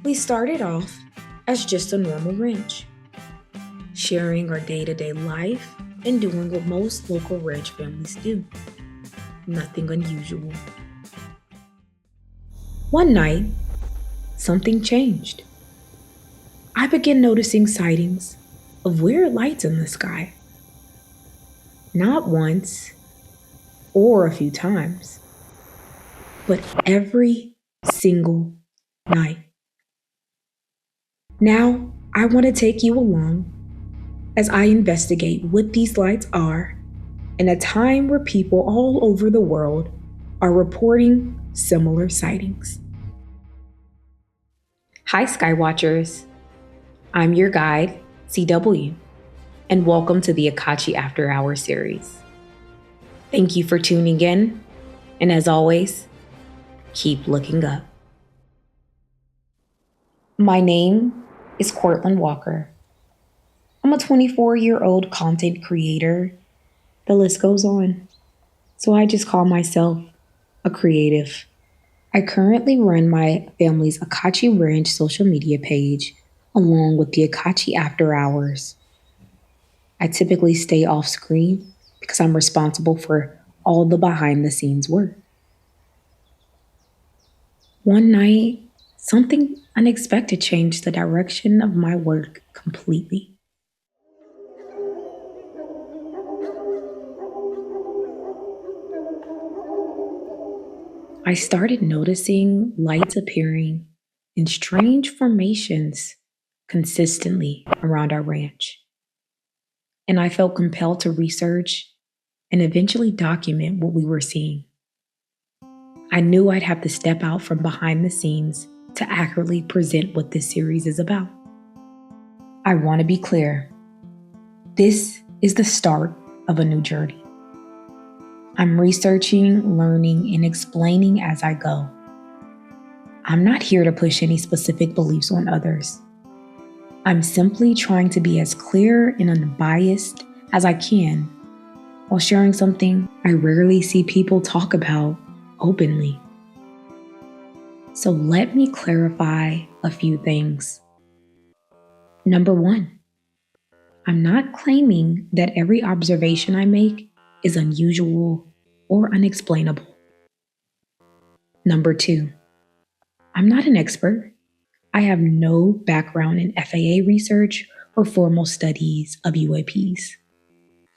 We started off as just a normal ranch, sharing our day to day life and doing what most local ranch families do. Nothing unusual. One night, something changed. I began noticing sightings of weird lights in the sky. Not once or a few times, but every single night. Now, I want to take you along as I investigate what these lights are in a time where people all over the world are reporting similar sightings. Hi, Skywatchers. I'm your guide, CW, and welcome to the Akachi After Hours series. Thank you for tuning in, and as always, keep looking up. My name is Courtland Walker. I'm a 24-year-old content creator. The list goes on. So I just call myself a creative. I currently run my family's Akachi Ranch social media page along with the Akachi After Hours. I typically stay off screen because I'm responsible for all the behind the scenes work. One night, something unexpected changed the direction of my work completely. I started noticing lights appearing in strange formations consistently around our ranch. And I felt compelled to research and eventually document what we were seeing. I knew I'd have to step out from behind the scenes to accurately present what this series is about. I want to be clear. This is the start of a new journey. I'm researching, learning, and explaining as I go. I'm not here to push any specific beliefs on others. I'm simply trying to be as clear and unbiased as I can while sharing something I rarely see people talk about openly. So let me clarify a few things. Number one, I'm not claiming that every observation I make is unusual or unexplainable. Number two, I'm not an expert. I have no background in FAA research or formal studies of UAPs.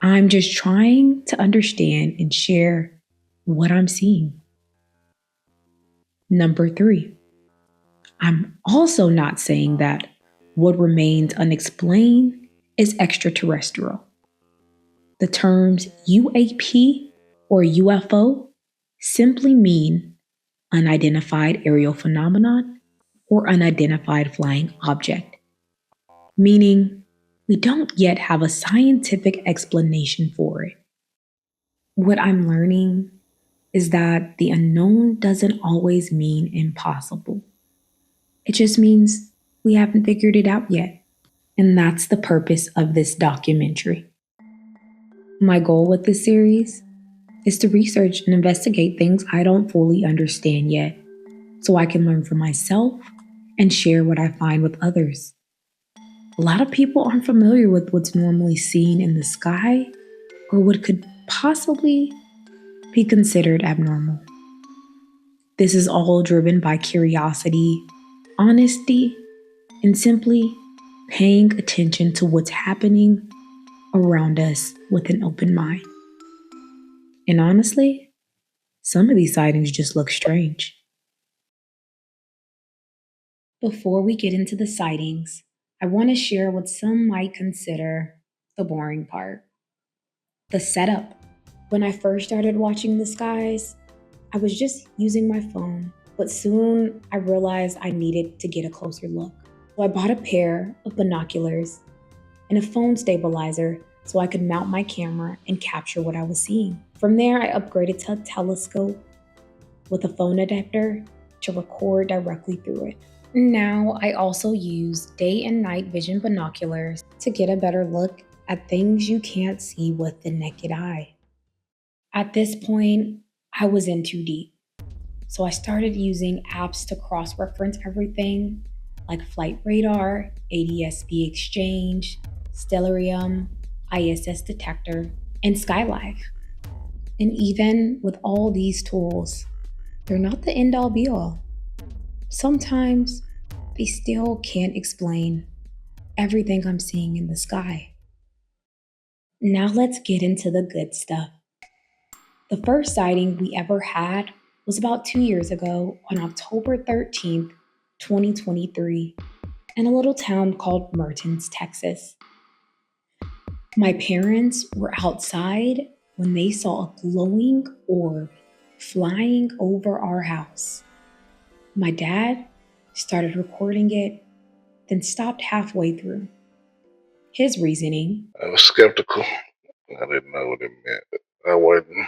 I'm just trying to understand and share what I'm seeing. Number three, I'm also not saying that what remains unexplained is extraterrestrial. The terms UAP or UFO simply mean unidentified aerial phenomenon or unidentified flying object, meaning we don't yet have a scientific explanation for it. What I'm learning is that the unknown doesn't always mean impossible. It just means we haven't figured it out yet. And that's the purpose of this documentary. My goal with this series is to research and investigate things I don't fully understand yet, so I can learn for myself and share what I find with others. A lot of people aren't familiar with what's normally seen in the sky or what could possibly be considered abnormal. This is all driven by curiosity, honesty, and simply paying attention to what's happening around us with an open mind. And honestly, some of these sightings just look strange. Before we get into the sightings, I want to share what some might consider the boring part: the setup. When I first started watching the skies, I was just using my phone, but soon I realized I needed to get a closer look. So I bought a pair of binoculars and a phone stabilizer so I could mount my camera and capture what I was seeing. From there, I upgraded to a telescope with a phone adapter to record directly through it. Now, I also use day and night vision binoculars to get a better look at things you can't see with the naked eye. At this point, I was in too deep. So I started using apps to cross-reference everything, like flight radar, ADS-B exchange, stellarium, ISS detector, and Skylive. And even with all these tools, they're not the end all be all. Sometimes they still can't explain everything I'm seeing in the sky. Now let's get into the good stuff. The first sighting we ever had was about 2 years ago on October 13th, 2023, in a little town called Mertens, Texas. My parents were outside when they saw a glowing orb flying over our house. My dad started recording it, then stopped halfway through. His reasoning: I was skeptical. I didn't know what it meant. I wasn't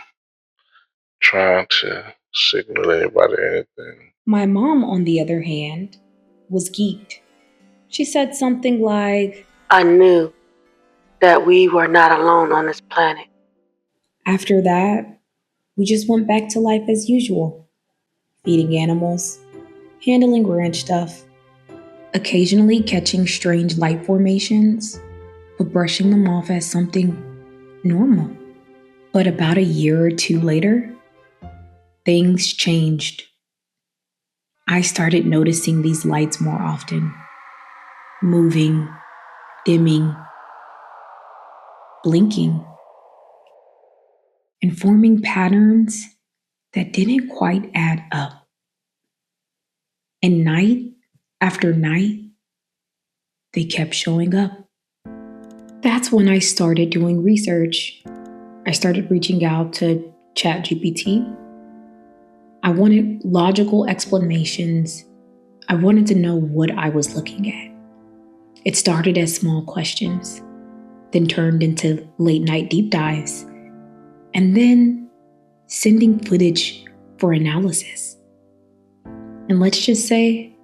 trying to signal anybody anything. My mom, on the other hand, was geeked. She said something like, I knew that we were not alone on this planet. After that, we just went back to life as usual, feeding animals, handling ranch stuff, occasionally catching strange light formations, but brushing them off as something normal. But about a year or two later, things changed. I started noticing these lights more often, moving, dimming, blinking, and forming patterns that didn't quite add up. And night after night, they kept showing up. That's when I started doing research. I started reaching out to ChatGPT. I wanted logical explanations. I wanted to know what I was looking at. It started as small questions, then turned into late night deep dives, and then sending footage for analysis. And let's just say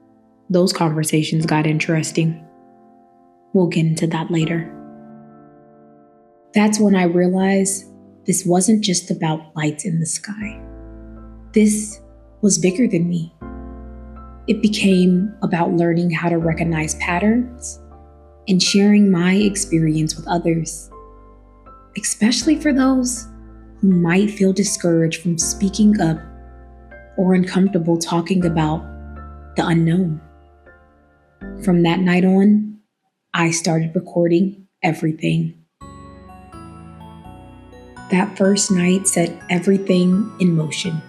those conversations got interesting. We'll get into that later. That's when I realized this wasn't just about lights in the sky. This was bigger than me. It became about learning how to recognize patterns and sharing my experience with others, especially for those who might feel discouraged from speaking up or uncomfortable talking about the unknown. From that night on, I started recording everything. That first night set everything in motion.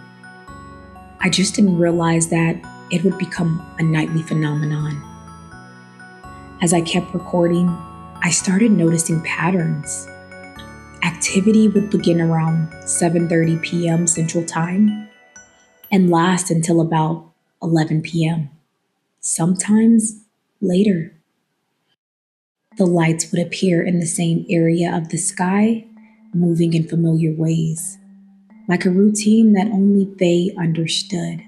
I just didn't realize that it would become a nightly phenomenon. As I kept recording, I started noticing patterns. Activity would begin around 7:30 p.m. Central Time and last until about 11 p.m., sometimes later. The lights would appear in the same area of the sky, moving in familiar ways, like a routine that only they understood.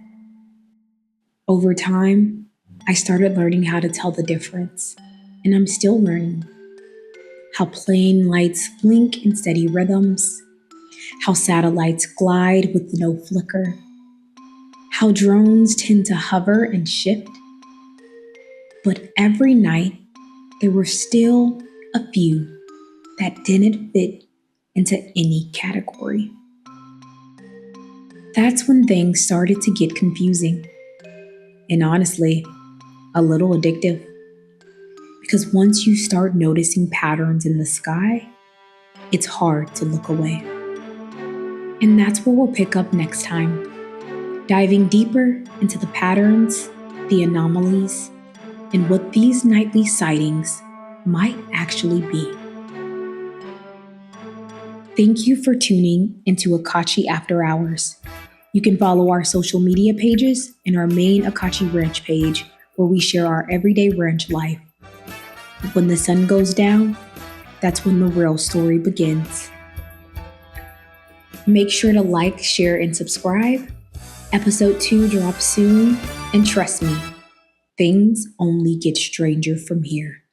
Over time, I started learning how to tell the difference, and I'm still learning. How plane lights blink in steady rhythms, how satellites glide with no flicker, how drones tend to hover and shift. But every night, there were still a few that didn't fit into any category. That's when things started to get confusing, and honestly, a little addictive. Because once you start noticing patterns in the sky, it's hard to look away. And that's where we'll pick up next time, diving deeper into the patterns, the anomalies, and what these nightly sightings might actually be. Thank you for tuning into Akachi After Hours. You can follow our social media pages and our main Akachi Ranch page, where we share our everyday ranch life. When the sun goes down, that's when the real story begins. Make sure to like, share, and subscribe. Episode 2 drops soon, and trust me, things only get stranger from here.